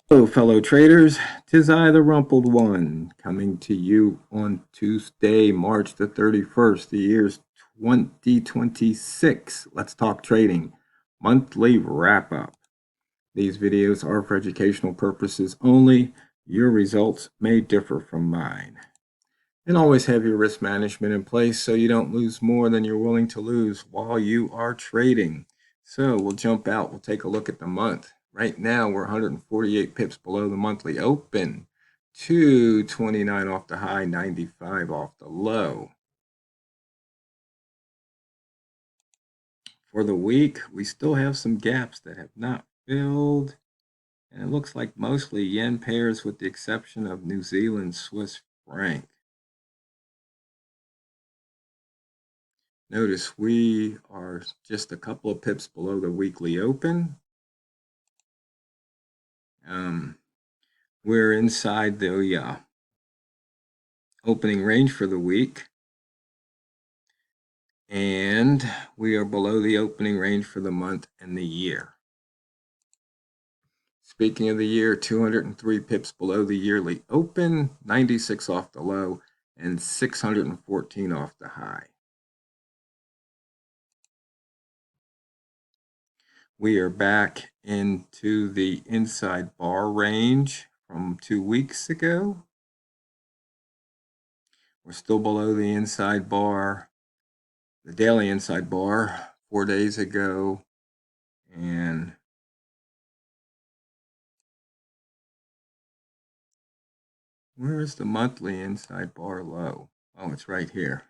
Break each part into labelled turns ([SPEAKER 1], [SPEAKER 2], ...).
[SPEAKER 1] Hello, fellow traders. 'Tis I, the Rumpled One, coming to you on Tuesday, March the 31st. The year's 2026. Let's talk trading. Monthly wrap up. These videos are for educational purposes only. Your results may differ from mine. And always have your risk management in place so you don't lose more than you're willing to lose while you are trading. So we'll jump out. We'll take a look at the month. Right now, we're 148 pips below the monthly open. 229 off the high, 95 off the low. For the week, we still have some gaps that have not filled. And it looks like mostly yen pairs with the exception of New Zealand Swiss franc. Notice we are just a couple of pips below the weekly open. We're inside the opening range for the week. And we are below the opening range for the month and the year. Speaking of the year, 203 pips below the yearly open, 96 off the low, and 614 off the high. We are back into the inside bar range from 2 weeks ago. We're still below the inside bar, the daily inside bar 4 days ago. And where is the monthly inside bar low? Oh, it's right here.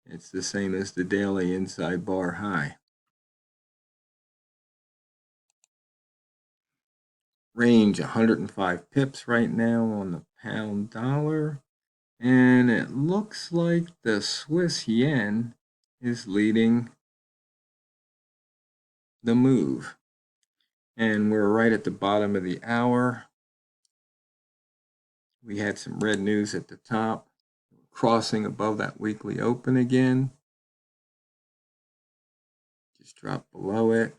[SPEAKER 1] It's the same as the daily inside bar high. Range 105 pips right now on the pound dollar. And it looks like the Swiss yen is leading the move. And we're right at the bottom of the hour. We had some red news at the top, crossing above that weekly open again. Just drop below it.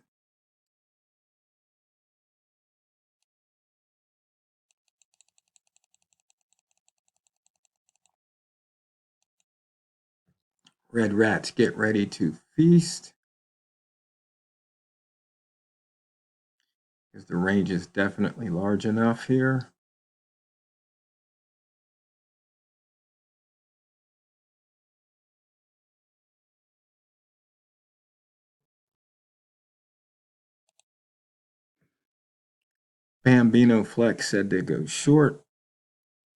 [SPEAKER 1] Red rats, get ready to feast. Because the range is definitely large enough here. Bambino Flex said to go short.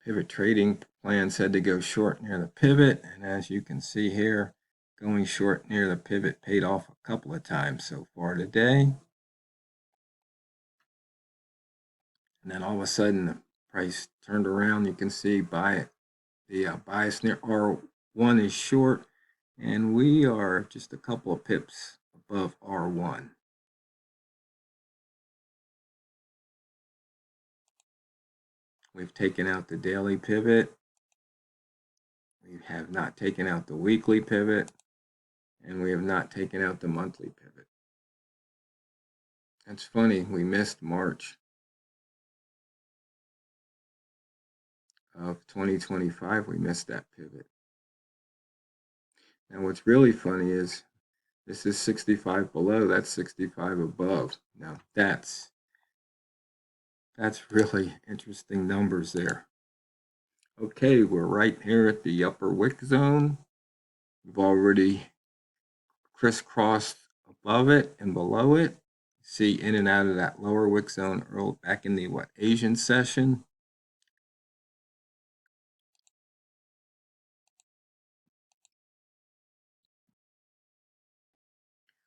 [SPEAKER 1] Pivot Trading Plan said to go short near the pivot. And as you can see here, going short near the pivot paid off a couple of times so far today. And then all of a sudden, the price turned around. You can see the bias near R1 is short. And we are just a couple of pips above R1. We've taken out the daily pivot. We have not taken out the weekly pivot. And we have not taken out the monthly pivot. That's funny, we missed March of 2025. We missed that pivot. Now what's really funny is this is 65 below, that's 65 above. Now that's really interesting numbers there. Okay, we're right here at the upper wick zone. We've already crisscrossed above it and below it. See in and out of that lower wick zone back in the Asian session.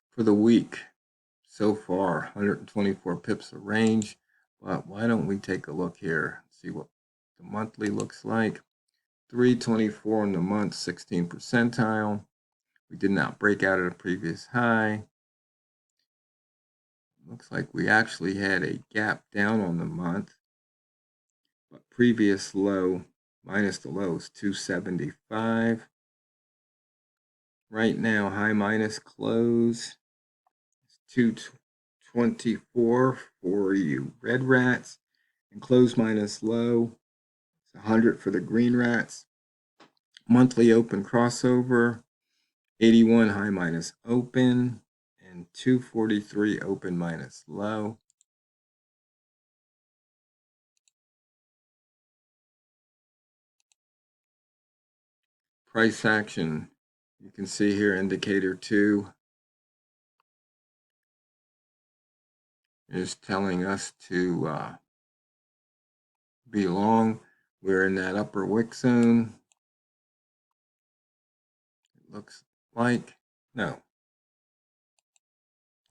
[SPEAKER 1] For the week so far, 124 pips of range. But why don't we take a look here and see what the monthly looks like. 324 in the month, 16 percentile. We did not break out at a previous high. Looks like we actually had a gap down on the month, but previous low minus the low is 275. Right now, high minus close is 224 for you red rats, And close minus low, it's 100 for the green rats. Monthly open crossover, 81 high minus open, and 243 open minus low. Price action, you can see here indicator 2 is telling us to be long. We're in that upper wick zone. It looks like, no.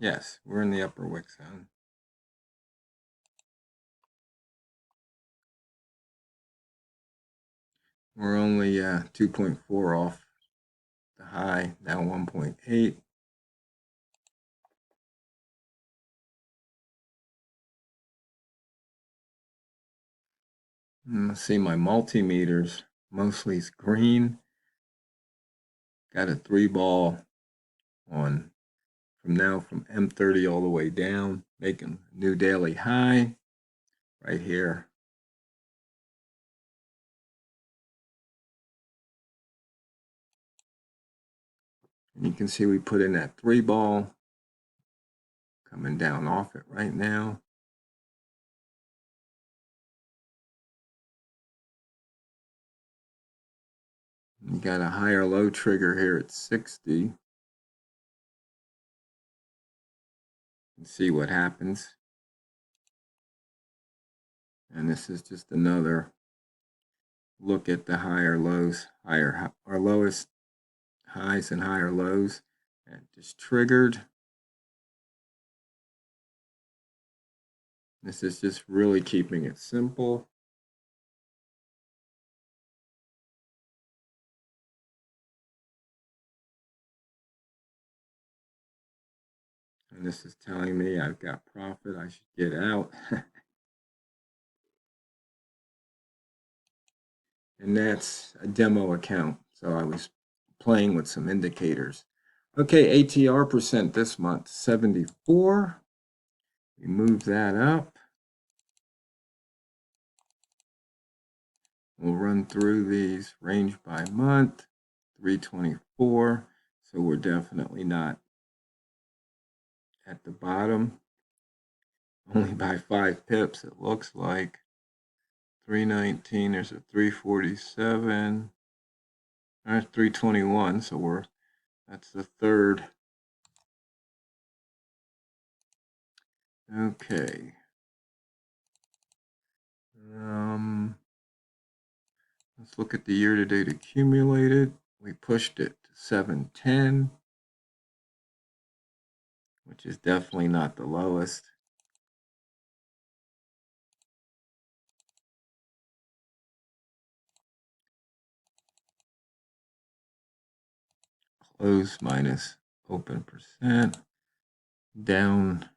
[SPEAKER 1] Yes, we're in the upper wick zone. We're only 2.4 off the high, now 1.8. Let's see, my multimeters, mostly is green. Got a 3-ball on from M30 all the way down, making a new daily high right here. And you can see we put in that 3-ball coming down off it right now. You got a higher low trigger here at 60. And see what happens. And this is just another look at the higher lows, our lowest highs and higher lows, and just triggered. This is just really keeping it simple. And this is telling me I've got profit, I should get out. And that's a demo account, so I was playing with some indicators. Okay, ATR percent this month, 74. We move that up. We'll run through these range by month, 324. So we're definitely not at the bottom. Only by 5 pips, it looks like. 319, there's a 347. There's 321, so that's the third. Okay. Let's look at the year-to-date accumulated. We pushed it to 710, which is definitely not the lowest. Close minus open percent, down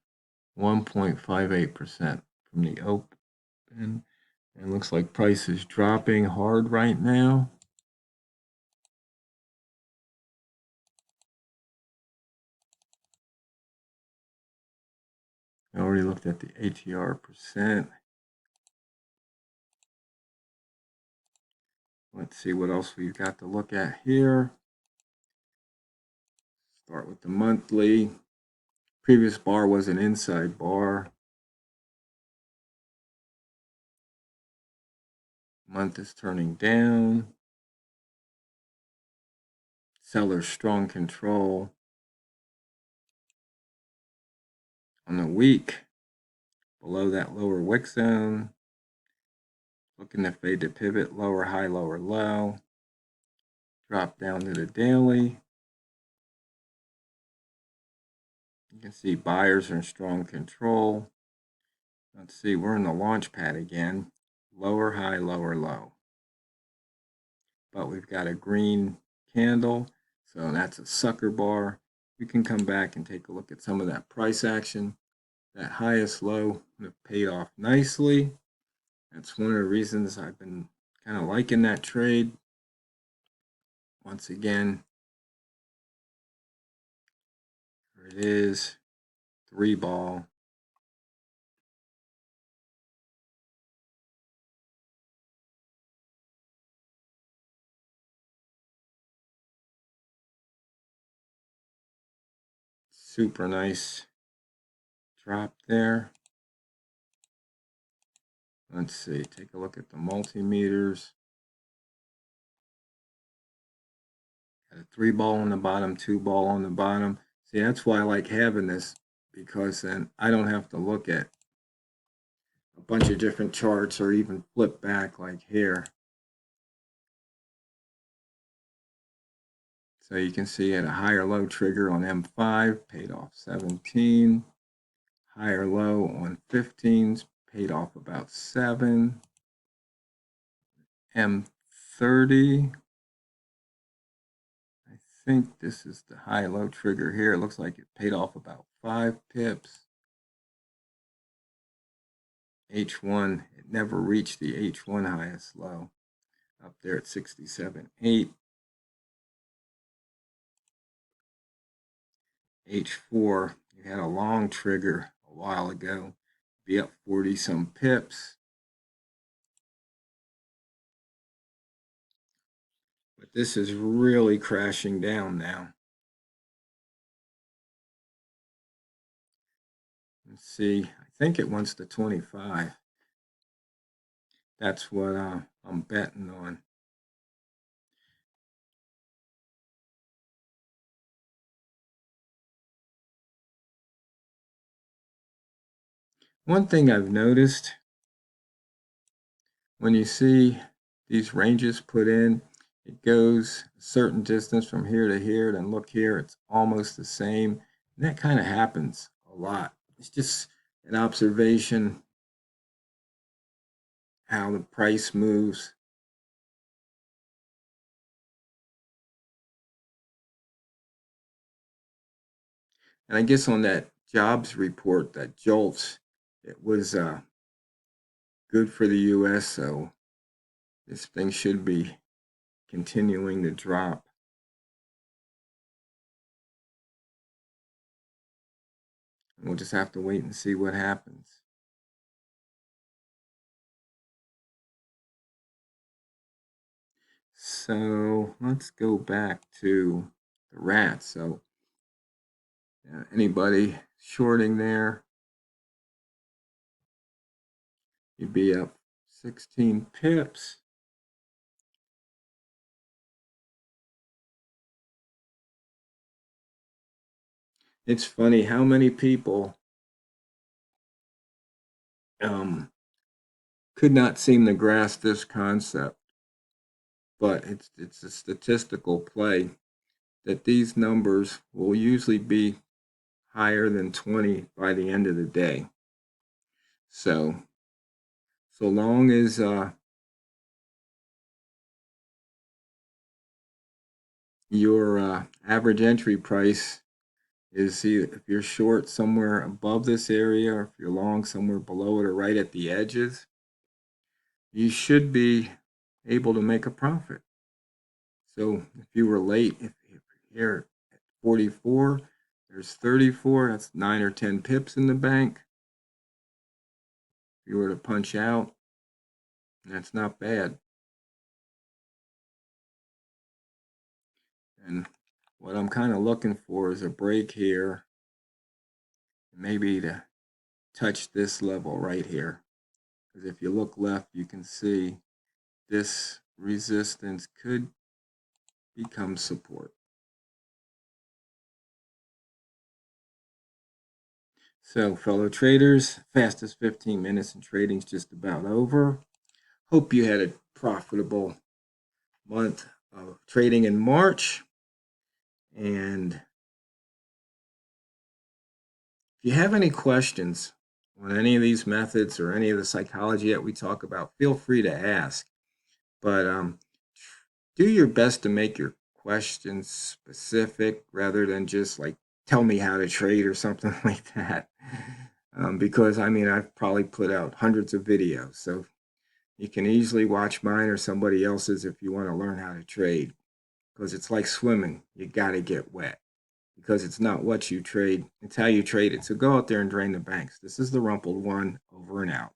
[SPEAKER 1] 1.58% from the open. And it looks like price is dropping hard right now. I already looked at the ATR percent. Let's see what else we've got to look at here. Start with the monthly. Previous bar was an inside bar. Month is turning down. Seller's strong control. On the week, below that lower wick zone. Looking to fade to pivot, lower high, lower low. Drop down to the daily. You can see buyers are in strong control. Let's see, we're in the launch pad again. Lower high, lower low. But we've got a green candle, so that's a sucker bar. We can come back and take a look at some of that price action. That highest low paid off nicely. That's one of the reasons I've been kind of liking that trade. Once again, here it is, 3-ball. super nice drop there. Let's see, take a look at the multimeters. Got a 3 ball on the bottom, 2 ball on the bottom. See, that's why I like having this, because then I don't have to look at a bunch of different charts or even flip back like here. So you can see at a higher low trigger on M5, paid off 17. Higher low on 15s, paid off about 7. M30. I think this is the high-low trigger here. It looks like it paid off about 5 pips. H1, it never reached the H1 highest low, up there at 67.8. H4, you had a long trigger a while ago, be up 40 some pips. But this is really crashing down now. Let's see, I think it wants to 25. That's what I'm betting on. One thing I've noticed, when you see these ranges put in, it goes a certain distance from here to here, then look here, it's almost the same. And that kind of happens a lot. It's just an observation how the price moves. And I guess on that jobs report, that JOLTS, it was good for the US, so this thing should be continuing to drop. We'll just have to wait and see what happens. So let's go back to the rat. So anybody shorting there, you'd be up 16 pips. It's funny how many people could not seem to grasp this concept, but it's a statistical play that these numbers will usually be higher than 20 by the end of the day. So long as your average entry price is, if you're short somewhere above this area, or if you're long somewhere below it or right at the edges, you should be able to make a profit. So if you were late, if here at 44, there's 34, that's 9 or 10 pips in the bank. If you were to punch out, that's not bad. And what I'm kind of looking for is a break here, maybe to touch this level right here. Because if you look left, you can see this resistance could become support. So fellow traders, fastest 15 minutes in trading is just about over. Hope you had a profitable month of trading in March. And if you have any questions on any of these methods or any of the psychology that we talk about, feel free to ask. But do your best to make your questions specific rather than just like tell me how to trade or something like that. Because I mean, I've probably put out hundreds of videos, so you can easily watch mine or somebody else's if you want to learn how to trade. Because it's like swimming, you got to get wet. Because it's not what you trade, it's how you trade it. So go out there and drain the banks. This is the Rumpled One, over and out.